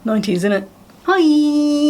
90s, innit? Hi!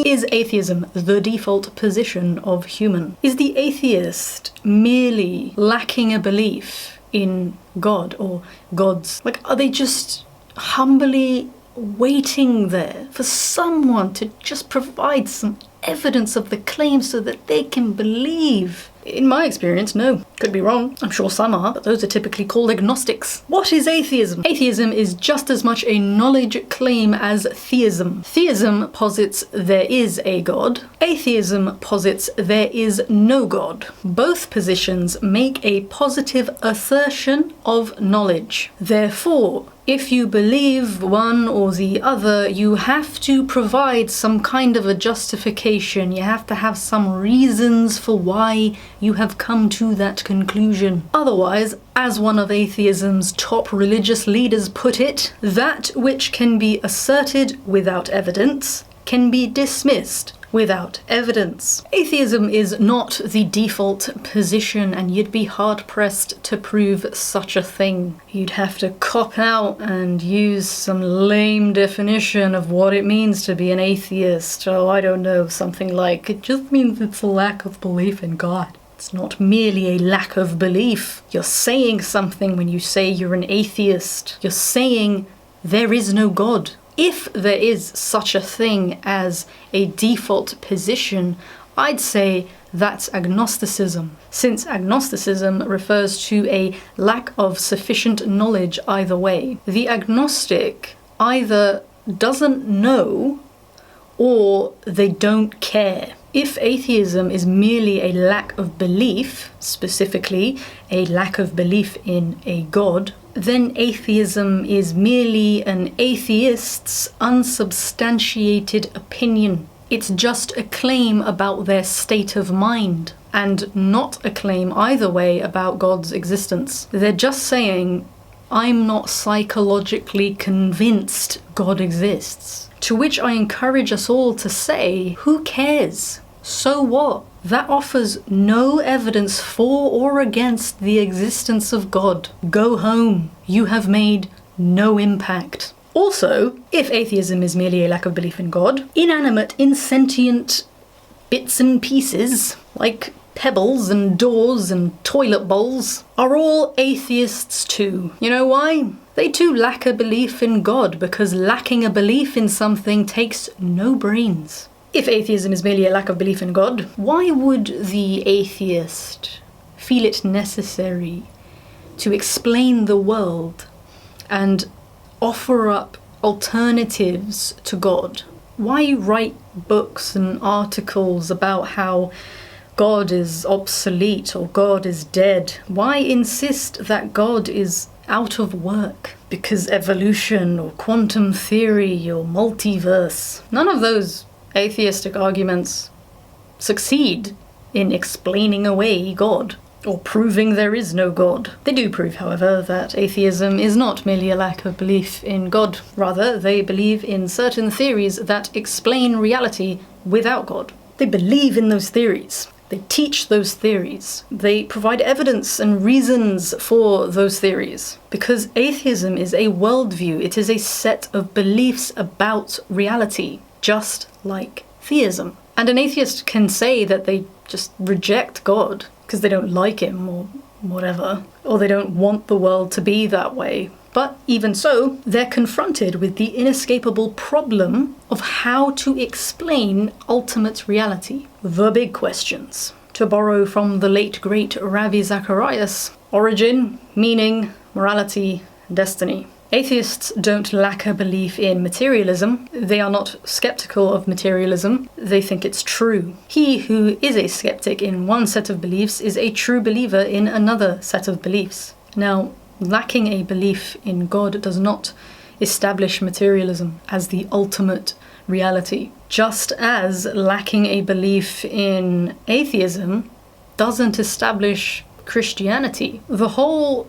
Is atheism the default position of human? Is the atheist merely lacking a belief in God or gods? Like, are they just humbly waiting there for someone to just provide some evidence of the claim so that they can believe? In my experience, no. Could be wrong. I'm sure some are, but those are typically called agnostics. What is atheism? Atheism is just as much a knowledge claim as theism. Theism posits there is a God. Atheism posits there is no God. Both positions make a positive assertion of knowledge. Therefore, if you believe one or the other, you have to provide some kind of a justification. You have to have some reasons for why you have come to that conclusion. Otherwise, as one of atheism's top religious leaders put it, that which can be asserted without evidence can be dismissed without evidence. Atheism is not the default position, and you'd be hard-pressed to prove such a thing. You'd have to cop out and use some lame definition of what it means to be an atheist. Oh, I don't know, something like, it just means it's a lack of belief in God. It's not merely a lack of belief. You're saying something when you say you're an atheist. You're saying there is no God. If there is such a thing as a default position, I'd say that's agnosticism, since agnosticism refers to a lack of sufficient knowledge either way. The agnostic either doesn't know or they don't care. If atheism is merely a lack of belief, specifically a lack of belief in a God, then atheism is merely an atheist's unsubstantiated opinion. It's just a claim about their state of mind, and not a claim either way about God's existence. They're just saying, I'm not psychologically convinced God exists. To which I encourage us all to say, who cares? So what? That offers no evidence for or against the existence of God. Go home. You have made no impact. Also, if atheism is merely a lack of belief in God, inanimate, insentient bits and pieces, like pebbles and doors and toilet bowls, are all atheists too. You know why? They too lack a belief in God, because lacking a belief in something takes no brains. If atheism is merely a lack of belief in God, why would the atheist feel it necessary to explain the world and offer up alternatives to God? Why write books and articles about how God is obsolete or God is dead? Why insist that God is out of work? Because evolution or quantum theory or multiverse, none of those atheistic arguments succeed in explaining away God or proving there is no God. They do prove, however, that atheism is not merely a lack of belief in God. Rather, they believe in certain theories that explain reality without God. They believe in those theories. They teach those theories. They provide evidence and reasons for those theories. Because atheism is a worldview. It is a set of beliefs about reality, just like theism. And an atheist can say that they just reject God because they don't like him or whatever, or they don't want the world to be that way. But even so, they're confronted with the inescapable problem of how to explain ultimate reality. The big questions. To borrow from the late great Ravi Zacharias, origin, meaning, morality, destiny. Atheists don't lack a belief in materialism. They are not skeptical of materialism. They think it's true. He who is a skeptic in one set of beliefs is a true believer in another set of beliefs. Now, lacking a belief in God does not establish materialism as the ultimate reality, just as lacking a belief in atheism doesn't establish Christianity. The whole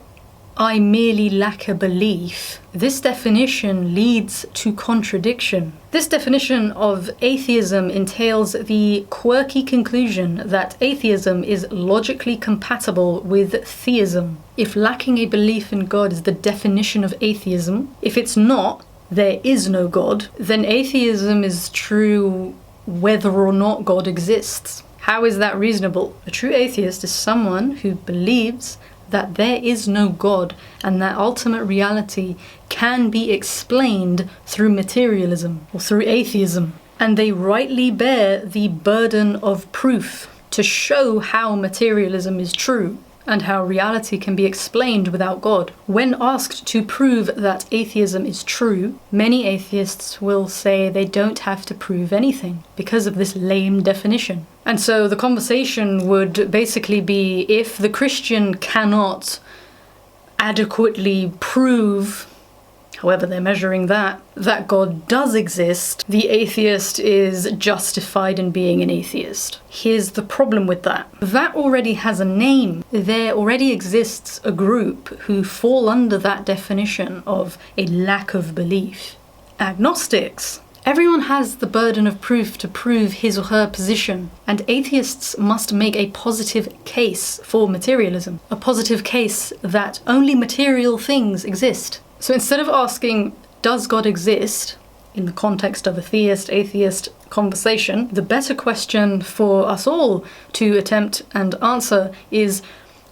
I merely lack a belief, this definition leads to contradiction. This definition of atheism entails the quirky conclusion that atheism is logically compatible with theism. If lacking a belief in God is the definition of atheism, if it's not, there is no God, then atheism is true whether or not God exists. How is that reasonable? A true atheist is someone who believes that there is no God and that ultimate reality can be explained through materialism or through atheism. And they rightly bear the burden of proof to show how materialism is true and how reality can be explained without God. When asked to prove that atheism is true, many atheists will say they don't have to prove anything because of this lame definition. And so the conversation would basically be, if the Christian cannot adequately prove, however they're measuring that God does exist, the atheist is justified in being an atheist. Here's the problem with that. That already has a name. There already exists a group who fall under that definition of a lack of belief. Agnostics. Everyone has the burden of proof to prove his or her position, and atheists must make a positive case for materialism. A positive case that only material things exist. So instead of asking, does God exist, in the context of a theist-atheist conversation, the better question for us all to attempt and answer is,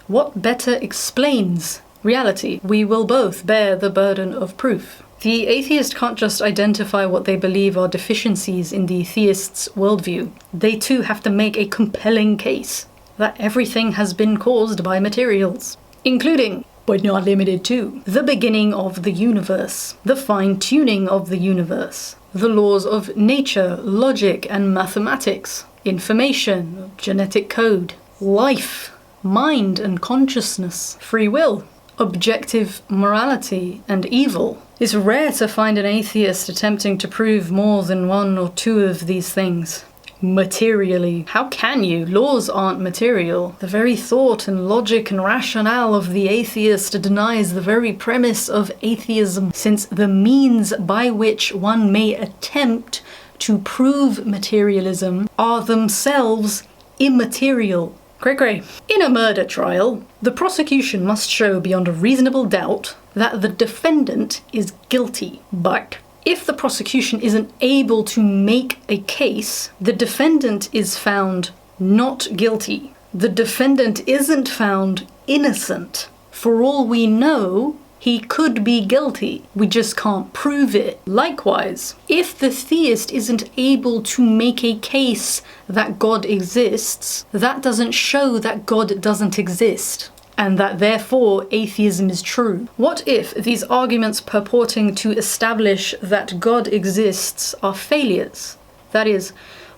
what better explains reality? We will both bear the burden of proof. The atheist can't just identify what they believe are deficiencies in the theist's worldview. They too have to make a compelling case that everything has been caused by materials, including, but not limited to, the beginning of the universe, the fine-tuning of the universe, the laws of nature, logic and mathematics, information, genetic code, life, mind and consciousness, free will, objective morality and evil. It's rare to find an atheist attempting to prove more than one or two of these things. Materially. How can you? Laws aren't material. The very thought and logic and rationale of the atheist denies the very premise of atheism, since the means by which one may attempt to prove materialism are themselves immaterial. Cray. In a murder trial, the prosecution must show beyond a reasonable doubt that the defendant is guilty. But if the prosecution isn't able to make a case, the defendant is found not guilty. The defendant isn't found innocent. For all we know, he could be guilty. We just can't prove it. Likewise, if the theist isn't able to make a case that God exists, that doesn't show that God doesn't exist, and that therefore atheism is true. What if these arguments purporting to establish that God exists are failures? That is,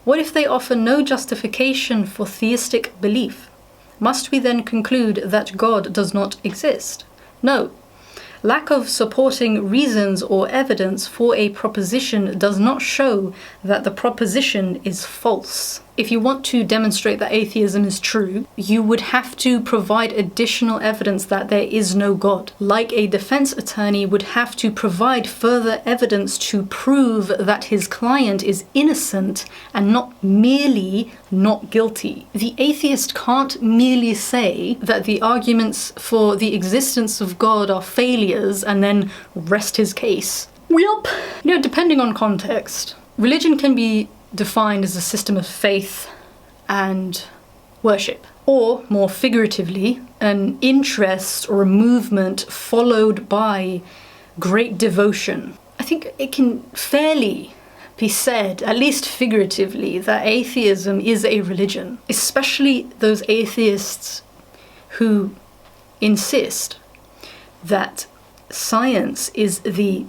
what if they offer no justification for theistic belief? Must we then conclude that God does not exist? No. Lack of supporting reasons or evidence for a proposition does not show that the proposition is false. If you want to demonstrate that atheism is true, you would have to provide additional evidence that there is no God. Like a defense attorney would have to provide further evidence to prove that his client is innocent and not merely not guilty. The atheist can't merely say that the arguments for the existence of God are failures and then rest his case. Yup. Depending on context, religion can be defined as a system of faith and worship, or more figuratively, an interest or a movement followed by great devotion. I think it can fairly be said, at least figuratively, that atheism is a religion, especially those atheists who insist that science is the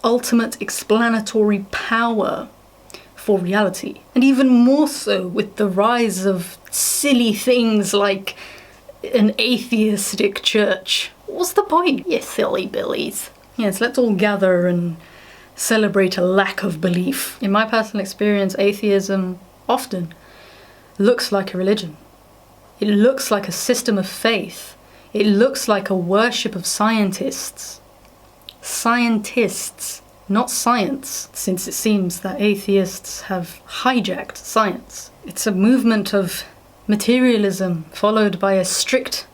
ultimate explanatory power for reality. And even more so with the rise of silly things like an atheistic church. What's the point, you silly billies? Yes, let's all gather and celebrate a lack of belief. In my personal experience, atheism often looks like a religion. It looks like a system of faith. It looks like a worship of scientists. Scientists, not science, since it seems that atheists have hijacked science. It's a movement of materialism followed by a strict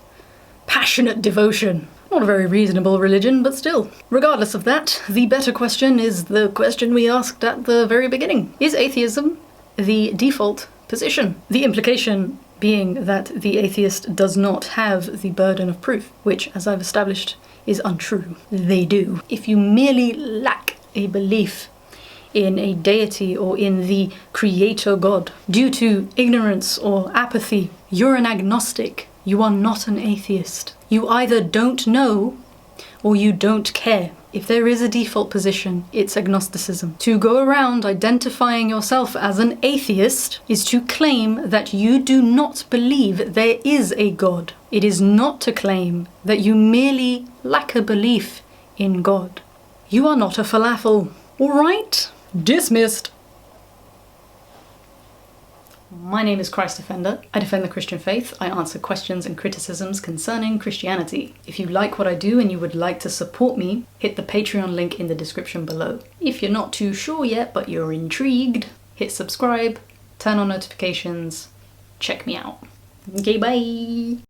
passionate devotion. Not a very reasonable religion, but still. Regardless of that, the better question is the question we asked at the very beginning. Is atheism the default position? The implication being that the atheist does not have the burden of proof, which, as I've established, is untrue. They do. If you merely lack a belief in a deity or in the creator God due to ignorance or apathy, you're an agnostic. You are not an atheist. You either don't know or you don't care. If there is a default position, it's agnosticism. To go around identifying yourself as an atheist is to claim that you do not believe there is a God. It is not to claim that you merely lack a belief in God. You are not a falafel. All right? Dismissed. My name is Christ Defender. I defend the Christian faith. I answer questions and criticisms concerning Christianity. If you like what I do and you would like to support me, hit the Patreon link in the description below. If you're not too sure yet, but you're intrigued, hit subscribe, turn on notifications, check me out. Okay, bye!